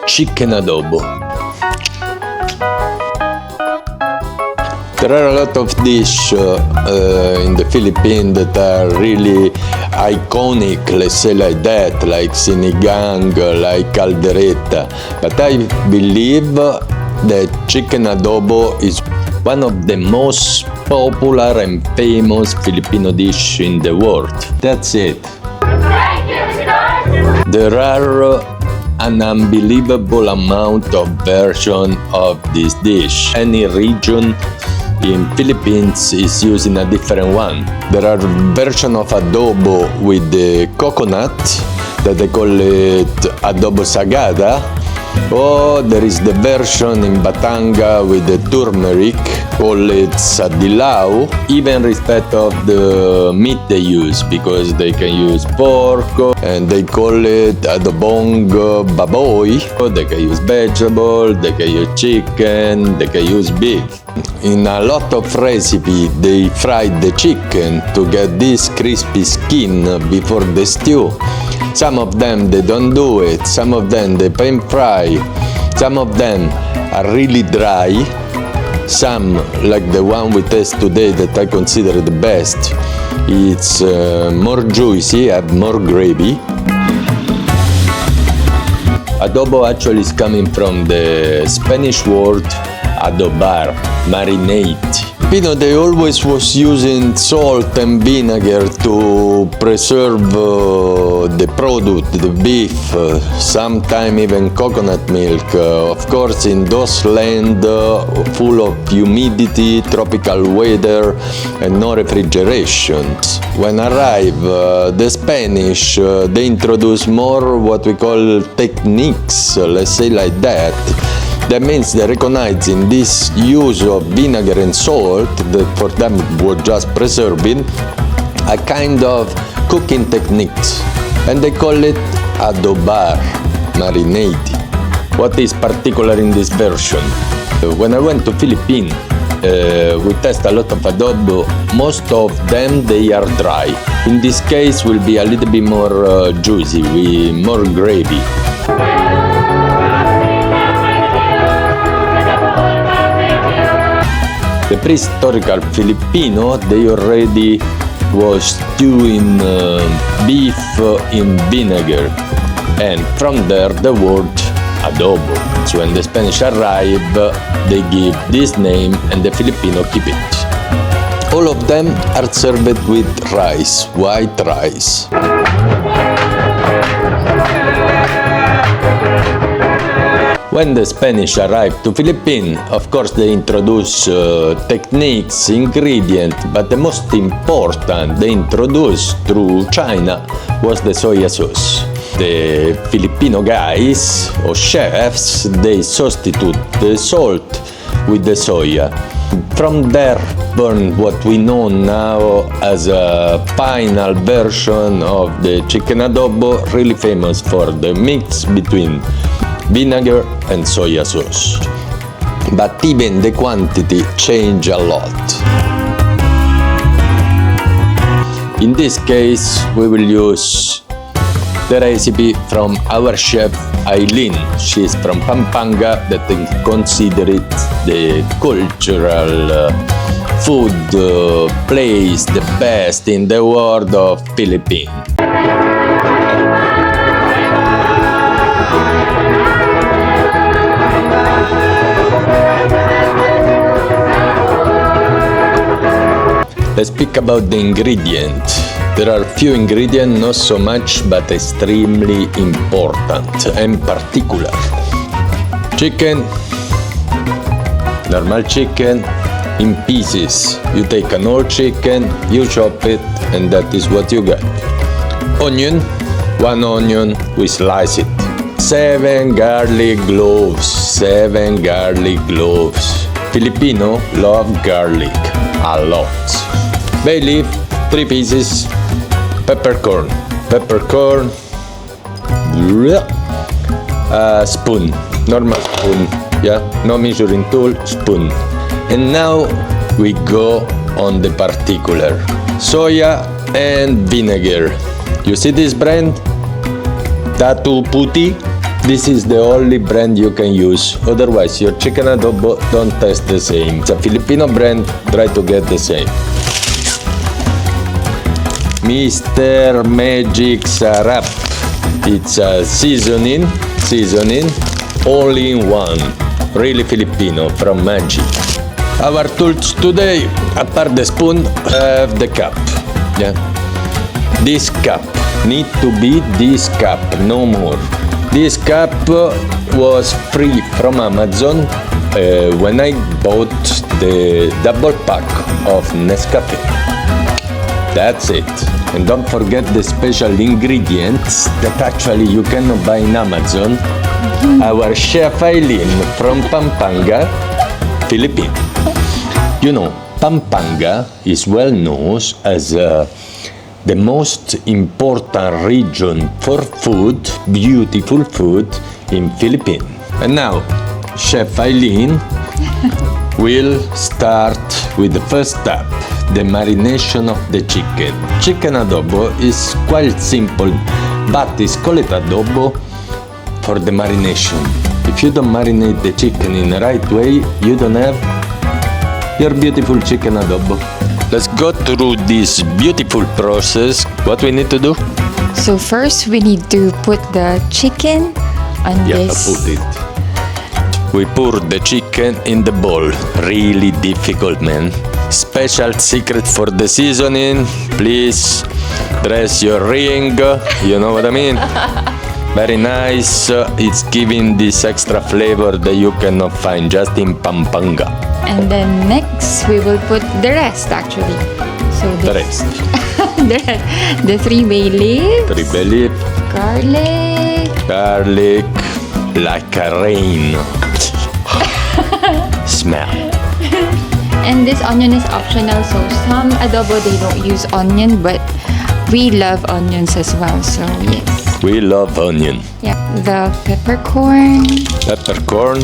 chicken adobo. There are a lot of dishes in the Philippines that are really iconic, let's say like that, like sinigang, like caldereta. But I believe that chicken adobo is one of the most popular and famous Filipino dish in the world. That's it. There are an unbelievable amount of versions of this dish. Any region in Philippines is using a different one. There are versions of adobo with the coconut that they call it adobo sagada. Or there is the version in Pampanga with the turmeric, call it sadilao, even respect of the meat they use, because they can use pork, and they call it adobong baboy, or they can use vegetable, they can use chicken, they can use beef. In a lot of recipes, they fry the chicken to get this crispy skin before the stew. Some of them they don't do it, some of them they pan fry, some of them are really dry, some like the one we taste today that I consider the best, it's more juicy, have more gravy. Adobo actually is coming from the Spanish word adobar, marinate. They always was using salt and vinegar to preserve the product, the beef, sometimes even coconut milk. Of course, in those lands full of humidity, tropical weather, and no refrigeration. When arrive the Spanish, they introduce more what we call techniques, let's say like that. That means they recognize in this use of vinegar and salt, that for them was just preserving, a kind of cooking techniques, and they call it adobar, marinating. What is particular in this version? When I went to Philippines, we test a lot of adobo. Most of them they are dry. In this case, will be a little bit more juicy, with more gravy. The prehistorical Filipino, they already was stewing beef in vinegar, and from there the word adobo. So when the Spanish arrive, they give this name and the Filipino keep it. All of them are served with rice, white rice. When the Spanish arrived to Philippines, of course they introduced techniques, ingredients, but the most important they introduced through China was the soya sauce. The Filipino guys or chefs, they substitute the salt with the soya. From there born what we know now as a final version of the chicken adobo, really famous for the mix between vinegar and soya sauce. But even the quantity change a lot. In this case, we will use the recipe from our chef Aylin. She is from Pampanga, that is considered the cultural food place, the best in the world of Philippines. Let's speak about the ingredient. There are few ingredients, not so much, but extremely important and particular. Chicken, normal chicken, in pieces. You take an whole chicken, you chop it, and that is what you get. Onion, one onion, we slice it. 7 garlic cloves, 7 garlic cloves. Filipino love garlic a lot. Bay leaf, 3 pieces. Peppercorn, spoon, normal spoon, yeah, no measuring tool, spoon. And now we go on the particular. Soya and vinegar. You see this brand? Tatu Puti? This is the only brand you can use, otherwise your chicken adobo don't taste the same. It's a Filipino brand, try to get the same. Mr. Magic Sarap. It's a seasoning, all in one. Really Filipino from Magic. Our tools today, apart the spoon, have the cup. Yeah. This cup need to be this cup, no more. This cup was free from Amazon when I bought the double pack of Nescafe. That's it. And don't forget the special ingredients that actually you cannot buy in Amazon. Our Chef Aylin from Pampanga, Philippines. You know, Pampanga is well known as the most important region for food, beautiful food in Philippines. And now, Chef Aylin will start with the first step, the marination of the chicken. Chicken adobo is quite simple, but it's called adobo for the marination. If you don't marinate the chicken in the right way, you don't have your beautiful chicken adobo. Let's go through this beautiful process. What we need to do? So first we need to put the chicken on this. Put it. We pour the chicken in the bowl. Really difficult, man. Special secret for the seasoning. Please dress your ring. You know what I mean? Very nice. It's giving this extra flavor that you cannot find just in Pampanga. And then next we will put the rest actually. So The rest. the 3 bay leaves, 3 bay leaf, garlic, like a rain. Smell. and this onion is optional. So some adobo they don't use onion, but we love onions as well. So yes. We love onion. Yeah, the peppercorn. Peppercorn,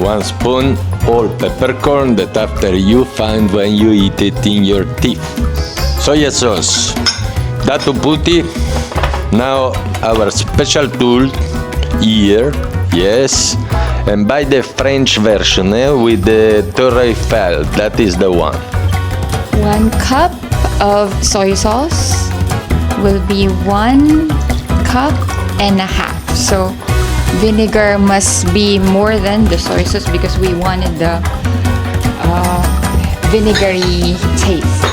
1 spoon, all peppercorn that after you find when you eat it in your teeth. Soya sauce, datu puti. Now our special tool here, yes, and buy the French version with the Tour Eiffel, that is the one. 1 cup of soy sauce will be 1 cup and a half. So vinegar must be more than the soy sauce because we wanted the vinegary taste.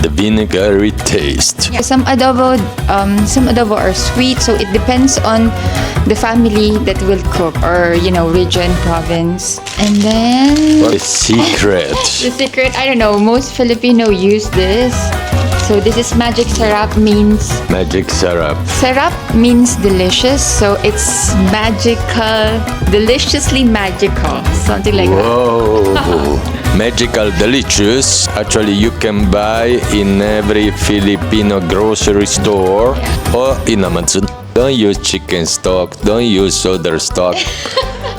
The vinegary taste. Yeah, some adobo are sweet, so it depends on the family that will cook, or region, province. And then The secret. the secret, I don't know, most Filipino use this. So this is magic syrup, means Magic syrup. syrup means delicious, so it's magical, deliciously magical, something like that. Whoa. Magical delicious. Actually, you can buy in every Filipino grocery store or in Amazon. Don't use chicken stock. Don't use other stock.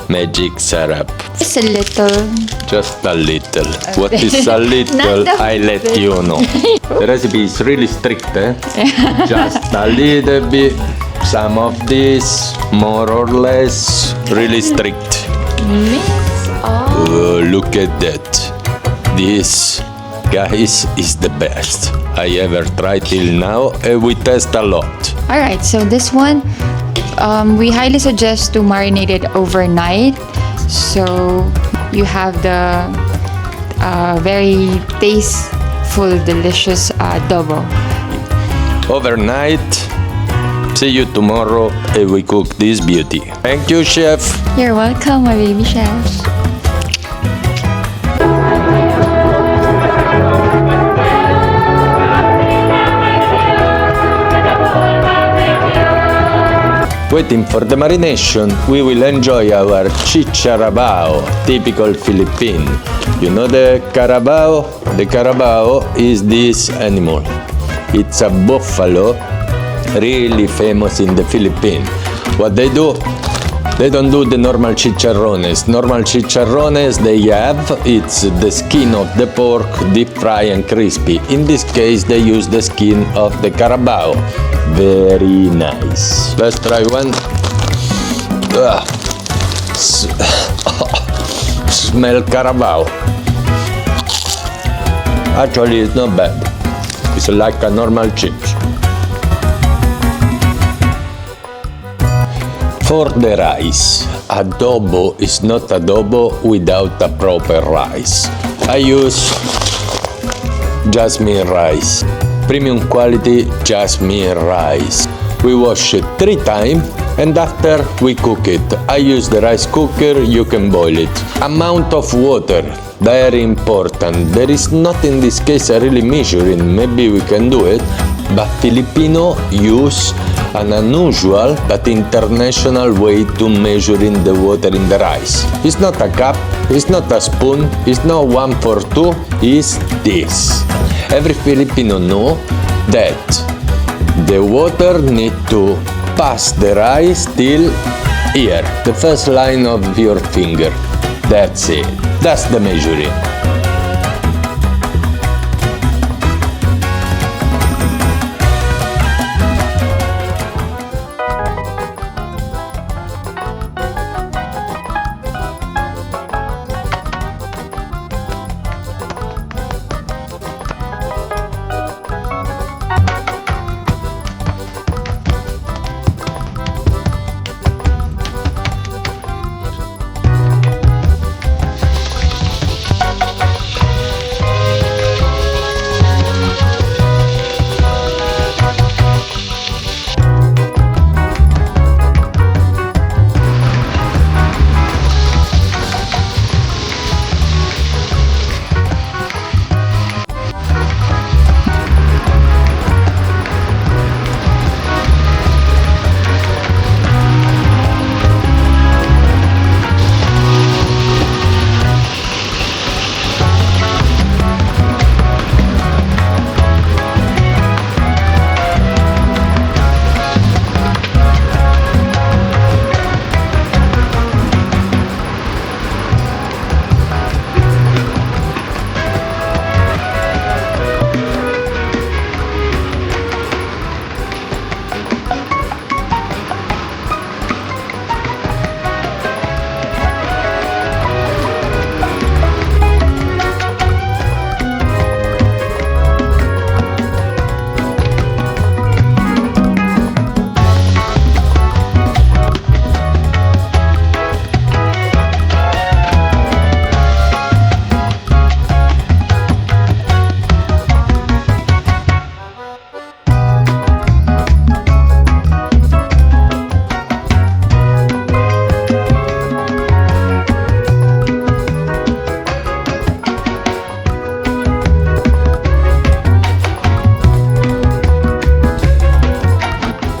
Magic syrup. Just a little. Just a little. What is a little? Not the I let you know. The recipe is really strict, eh? Just a little bit. Some of this, more or less. Really strict. Mix all. Oh, look at that. This, guys, is the best I ever tried till now, and we test a lot. Alright, so this one, we highly suggest to marinate it overnight. So you have the very tasteful, delicious adobo. Overnight. See you tomorrow, and we cook this beauty. Thank you, chef. You're welcome, my baby chef. Waiting for the marination, we will enjoy our Chicha Rabao, typical Philippine. You know the carabao? The carabao is this animal. It's a buffalo, really famous in the Philippines. What they do? They don't do the normal chicharrones. Normal chicharrones they have, it's the skin of the pork, deep fry and crispy. In this case, they use the skin of the carabao. Very nice. Let's try one. Smell Carabao. Actually, it's not bad. It's like a normal chips. For the rice, adobo is not adobo without a proper rice. I use jasmine rice, premium quality jasmine rice. We wash it 3 times and after we cook it. I use the rice cooker, you can boil it. Amount of water, very important. There is not in this case a really measuring, maybe we can do it, but Filipino use an unusual but international way to measuring the water in the rice. It's not a cup, it's not a spoon, it's not 1 for 2, it's this. Every Filipino know that the water need to pass the rice till here, the first line of your finger. That's it. That's the measuring.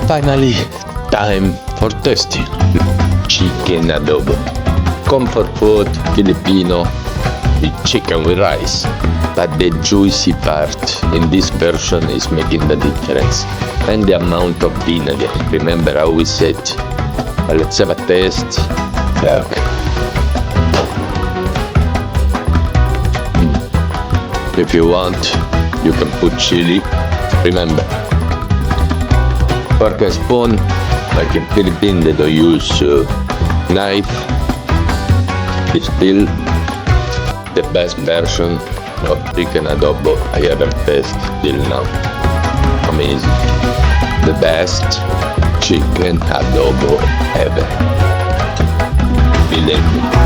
Finally, time for tasting. Chicken adobo. Comfort food, Filipino, with chicken with rice. But the juicy part in this version is making the difference. And the amount of vinegar. Remember how we said. But let's have a taste. Look. If you want, you can put chili. Remember, fork and spoon, like in Philippines they don't use knife. It's still the best version of chicken adobo I ever tasted till now. Amazing. The best chicken adobo ever. Believe me.